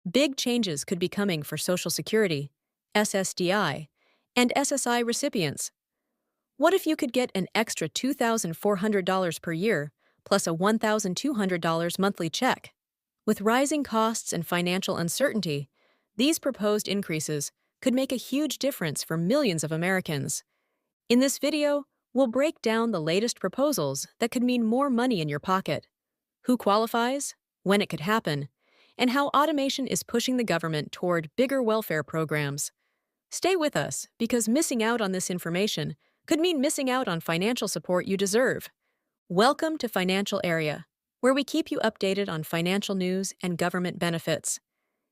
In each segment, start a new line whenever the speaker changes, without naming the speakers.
Big changes could be coming for Social Security, SSDI, and SSI recipients. What if you could get an extra $2,400 per year plus a $1,200 monthly check? With rising costs and financial uncertainty, these proposed increases could make a huge difference for millions of Americans. In this video, we'll break down the latest proposals that could mean more money in your pocket, who qualifies, when it could happen, and how automation is pushing the government toward bigger welfare programs. Stay with us, because missing out on this information could mean missing out on financial support you deserve. Welcome to Financial Area, where we keep you updated on financial news and government benefits.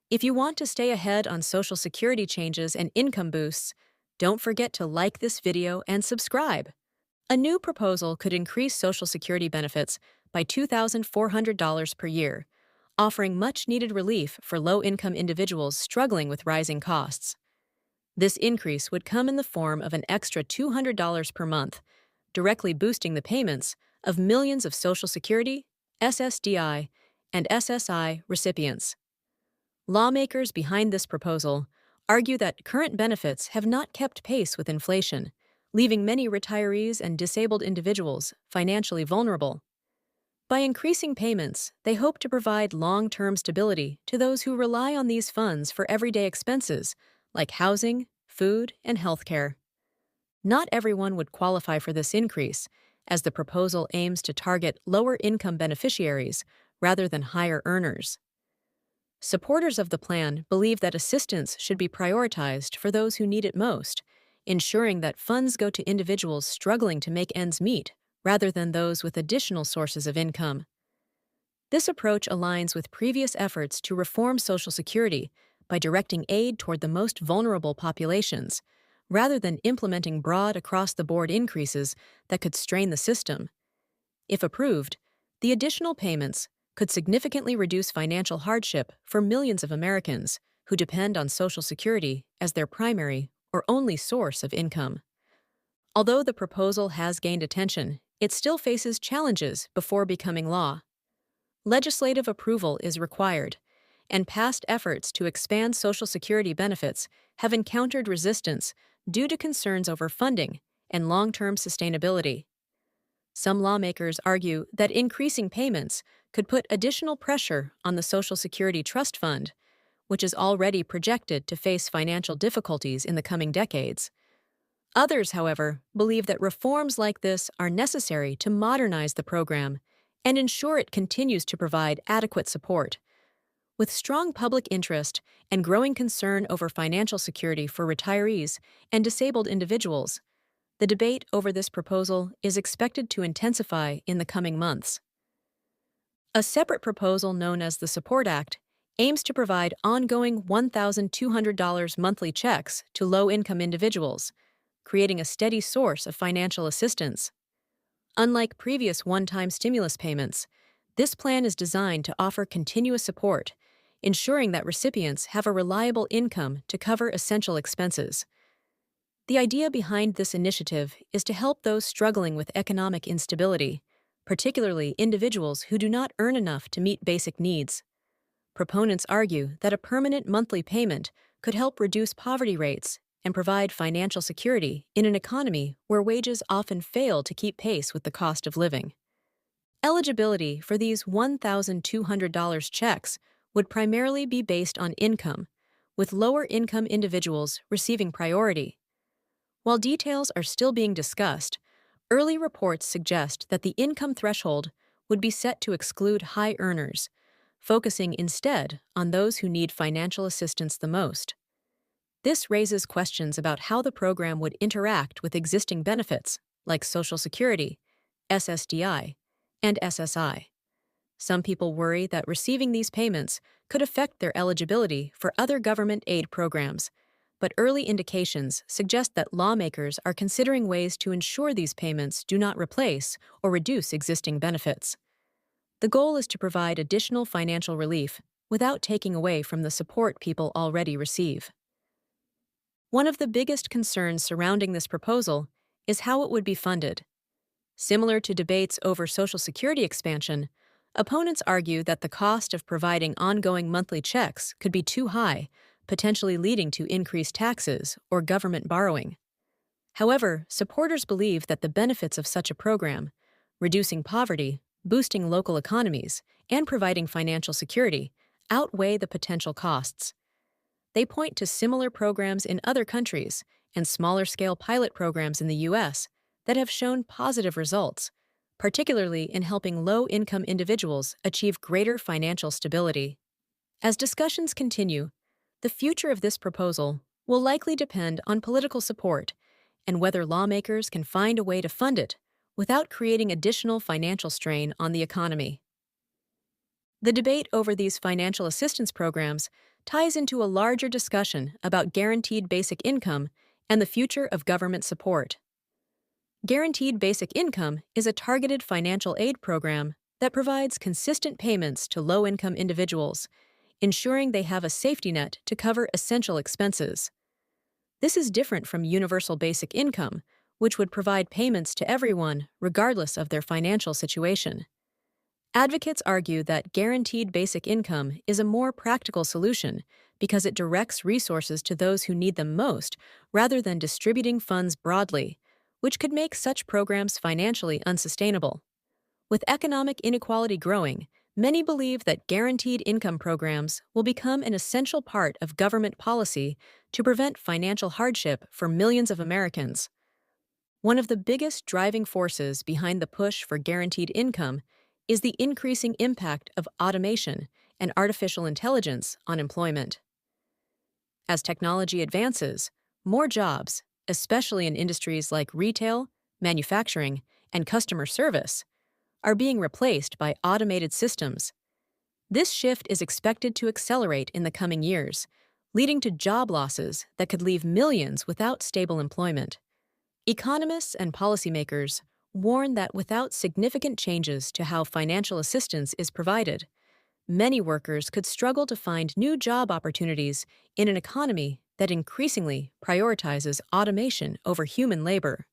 If you want to stay ahead on Social Security changes and income boosts, don't forget to like this video and subscribe. A new proposal could increase Social Security benefits by $2,400 per year, offering much-needed relief for low-income individuals struggling with rising costs. This increase would come in the form of an extra $200 per month, directly boosting the payments of millions of Social Security, SSDI, and SSI recipients. Lawmakers behind this proposal argue that current benefits have not kept pace with inflation, leaving many retirees and disabled individuals financially vulnerable. By increasing payments, they hope to provide long-term stability to those who rely on these funds for everyday expenses, like housing, food, and healthcare. Not everyone would qualify for this increase, as the proposal aims to target lower-income beneficiaries rather than higher earners. Supporters of the plan believe that assistance should be prioritized for those who need it most, ensuring that funds go to individuals struggling to make ends meet rather than those with additional sources of income. This approach aligns with previous efforts to reform Social Security by directing aid toward the most vulnerable populations, rather than implementing broad across-the-board increases that could strain the system. If approved, the additional payments could significantly reduce financial hardship for millions of Americans who depend on Social Security as their primary or only source of income. Although the proposal has gained attention, it still faces challenges before becoming law. Legislative approval is required, and past efforts to expand Social Security benefits have encountered resistance due to concerns over funding and long-term sustainability. Some lawmakers argue that increasing payments could put additional pressure on the Social Security Trust Fund, which is already projected to face financial difficulties in the coming decades. Others, however, believe that reforms like this are necessary to modernize the program and ensure it continues to provide adequate support. With strong public interest and growing concern over financial security for retirees and disabled individuals, the debate over this proposal is expected to intensify in the coming months. A separate proposal known as the Support Act aims to provide ongoing $1,200 monthly checks to low-income individuals, creating a steady source of financial assistance. Unlike previous one-time stimulus payments, this plan is designed to offer continuous support, ensuring that recipients have a reliable income to cover essential expenses. The idea behind this initiative is to help those struggling with economic instability, particularly individuals who do not earn enough to meet basic needs. Proponents argue that a permanent monthly payment could help reduce poverty rates and provide financial security in an economy where wages often fail to keep pace with the cost of living. Eligibility for these $1,200 checks would primarily be based on income, with lower-income individuals receiving priority. While details are still being discussed, early reports suggest that the income threshold would be set to exclude high earners, focusing instead on those who need financial assistance the most. This raises questions about how the program would interact with existing benefits like Social Security, SSDI, and SSI. Some people worry that receiving these payments could affect their eligibility for other government aid programs, but early indications suggest that lawmakers are considering ways to ensure these payments do not replace or reduce existing benefits. The goal is to provide additional financial relief without taking away from the support people already receive. One of the biggest concerns surrounding this proposal is how it would be funded. Similar to debates over Social Security expansion, Opponents argue that the cost of providing ongoing monthly checks could be too high, potentially leading to increased taxes or government borrowing. However, supporters believe that the benefits of such a program, reducing poverty, boosting local economies, and providing financial security, outweigh the potential costs. They point to similar programs in other countries and smaller-scale pilot programs in the U.S. that have shown positive results, particularly in helping low-income individuals achieve greater financial stability. As discussions continue, the future of this proposal will likely depend on political support and whether lawmakers can find a way to fund it without creating additional financial strain on the economy. The debate over these financial assistance programs ties into a larger discussion about guaranteed basic income and the future of government support. Guaranteed basic income is a targeted financial aid program that provides consistent payments to low-income individuals, ensuring they have a safety net to cover essential expenses. This is different from universal basic income, which would provide payments to everyone regardless of their financial situation. Advocates argue that guaranteed basic income is a more practical solution because it directs resources to those who need them most rather than distributing funds broadly, which could make such programs financially unsustainable. With economic inequality growing, many believe that guaranteed income programs will become an essential part of government policy to prevent financial hardship for millions of Americans. One of the biggest driving forces behind the push for guaranteed income is the increasing impact of automation and artificial intelligence on employment. As technology advances, more jobs, especially in industries like retail, manufacturing, and customer service, are being replaced by automated systems. This shift is expected to accelerate in the coming years, leading to job losses that could leave millions without stable employment. Economists and policymakers warn that without significant changes to how financial assistance is provided, many workers could struggle to find new job opportunities in an economy that increasingly prioritizes automation over human labor.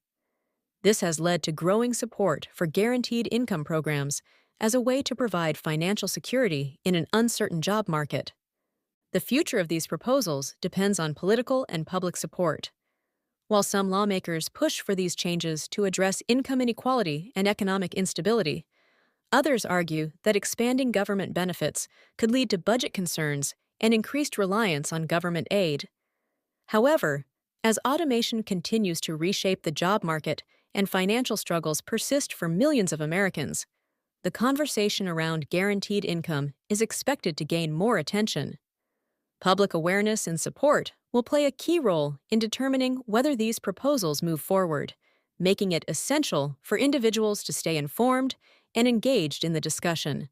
This has led to growing support for guaranteed income programs as a way to provide financial security in an uncertain job market. The future of these proposals depends on political and public support. While some lawmakers push for these changes to address income inequality and economic instability, others argue that expanding government benefits could lead to budget concerns and increased reliance on government aid. However, as automation continues to reshape the job market and financial struggles persist for millions of Americans, the conversation around guaranteed income is expected to gain more attention. Public awareness and support will play a key role in determining whether these proposals move forward, making it essential for individuals to stay informed and engaged in the discussion.